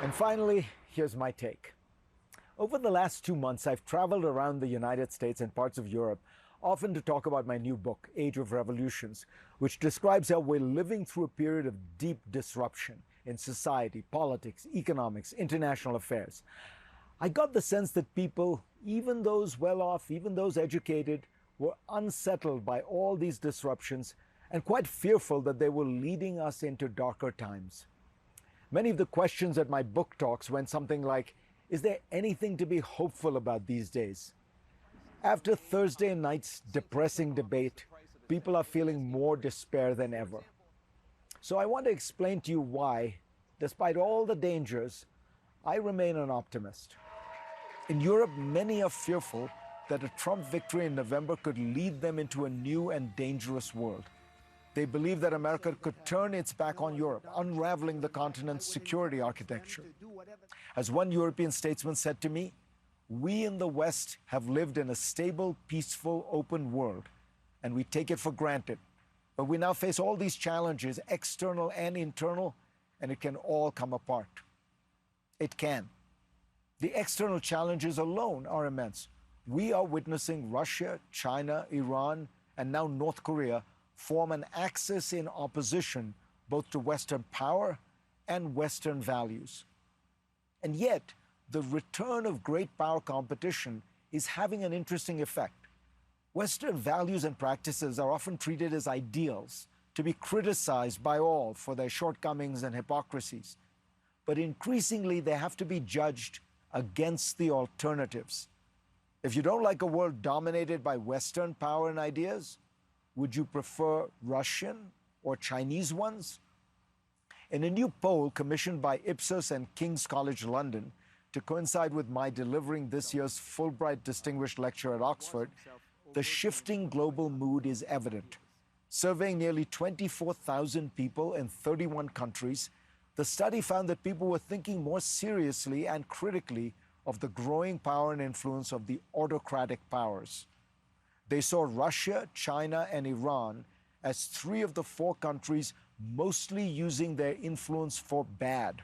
And finally, here's my take. Over the last 2 months, I've traveled around the United States and parts of Europe, often to talk about my new book, Age of Revolutions, which describes how we're living through a period of deep disruption in society, politics, economics, international affairs. I got the sense that people, even those well off, even those educated, were unsettled by all these disruptions and quite fearful that they were leading us into darker times. Many of the questions at my book talks went something like, is there anything to be hopeful about these days? After Thursday night's depressing debate, people are feeling more despair than ever. So I want to explain to you why, despite all the dangers, I remain an optimist. In Europe, many are fearful that a Trump victory in November could lead them into a new and dangerous world. They believe that America could turn its back on Europe, unraveling the continent's security architecture. As one European statesman said to me, we in the West have lived in a stable, peaceful, open world, and we take it for granted. But we now face all these challenges, external and internal, and it can all come apart. It can. The external challenges alone are immense. We are witnessing Russia, China, Iran, and now North Korea form an axis in opposition both to Western power and Western values. And yet, the return of great power competition is having an interesting effect. Western values and practices are often treated as ideals, to be criticized by all for their shortcomings and hypocrisies. But increasingly, they have to be judged against the alternatives. If you don't like a world dominated by Western power and ideas, would you prefer Russian or Chinese ones? In a new poll commissioned by Ipsos and King's College London to coincide with my delivering this year's Fulbright Distinguished Lecture at Oxford, the shifting global mood is evident. Surveying nearly 24,000 people in 31 countries, the study found that people were thinking more seriously and critically of the growing power and influence of the autocratic powers. They saw Russia, China, and Iran as three of the four countries mostly using their influence for bad.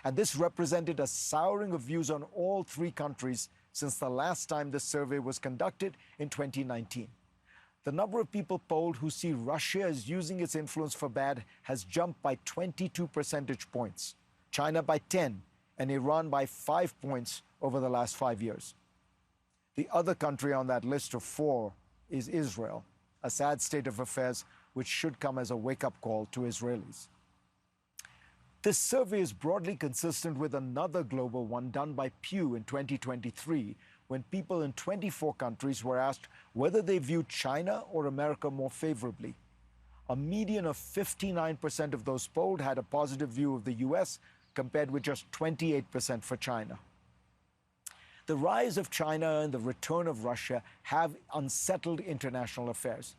And this represented a souring of views on all three countries since the last time the survey was conducted in 2019. The number of people polled who see Russia as using its influence for bad has jumped by 22 percentage points, China by 10, and Iran by 5 points over the last 5 years. The other country on that list of four is Israel, a sad state of affairs which should come as a wake-up call to Israelis. This survey is broadly consistent with another global one done by Pew in 2023, when people in 24 countries were asked whether they viewed China or America more favorably. A median of 59% of those polled had a positive view of the US, compared with just 28% for China. The rise of China and the return of Russia have unsettled international affairs,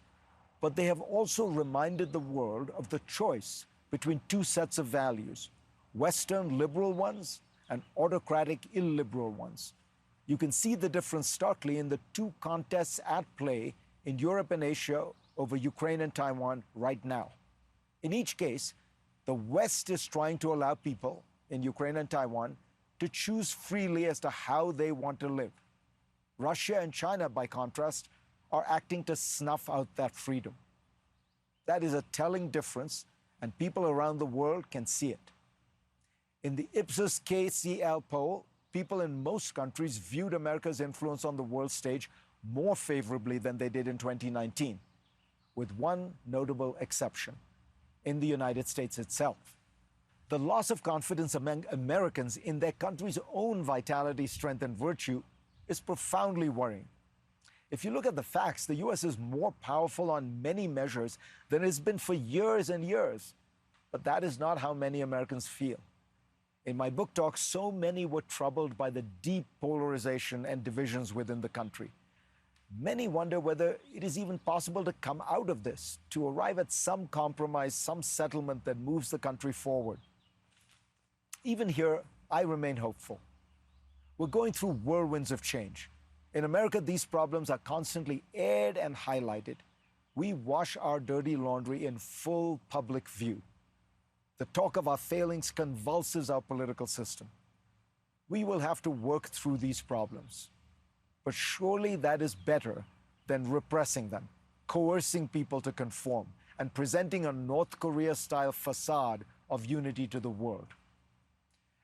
but they have also reminded the world of the choice between two sets of values, Western liberal ones and autocratic illiberal ones. You can see the difference starkly in the two contests at play in Europe and Asia over Ukraine and Taiwan right now. In each case, the West is trying to allow people in Ukraine and Taiwan to choose freely as to how they want to live. Russia and China, by contrast, are acting to snuff out that freedom. That is a telling difference, and people around the world can see it. In the Ipsos KCL poll, people in most countries viewed America's influence on the world stage more favorably than they did in 2019, with one notable exception: in the United States itself. The loss of confidence among Americans in their country's own vitality, strength, and virtue is profoundly worrying. If you look at the facts, the US is more powerful on many measures than it's been for years and years. But that is not how many Americans feel. In my book talk, so many were troubled by the deep polarization and divisions within the country. Many wonder whether it is even possible to come out of this, to arrive at some compromise, some settlement that moves the country forward. Even here, I remain hopeful. We're going through whirlwinds of change. In America, these problems are constantly aired and highlighted. We wash our dirty laundry in full public view. The talk of our failings convulses our political system. We will have to work through these problems. But surely that is better than repressing them, coercing people to conform, and presenting a North Korea-style facade of unity to the world.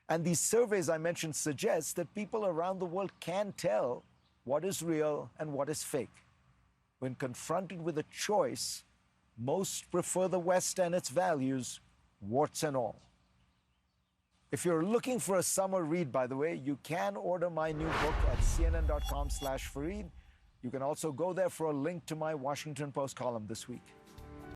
And these surveys I mentioned suggest that people around the world can tell what is real and what is fake. When confronted with a choice, most prefer the West and its values, warts and all. If you're looking for a summer read, by the way, you can order my new book at cnn.com/Fareed. You can also go there for a link to my Washington Post column this week.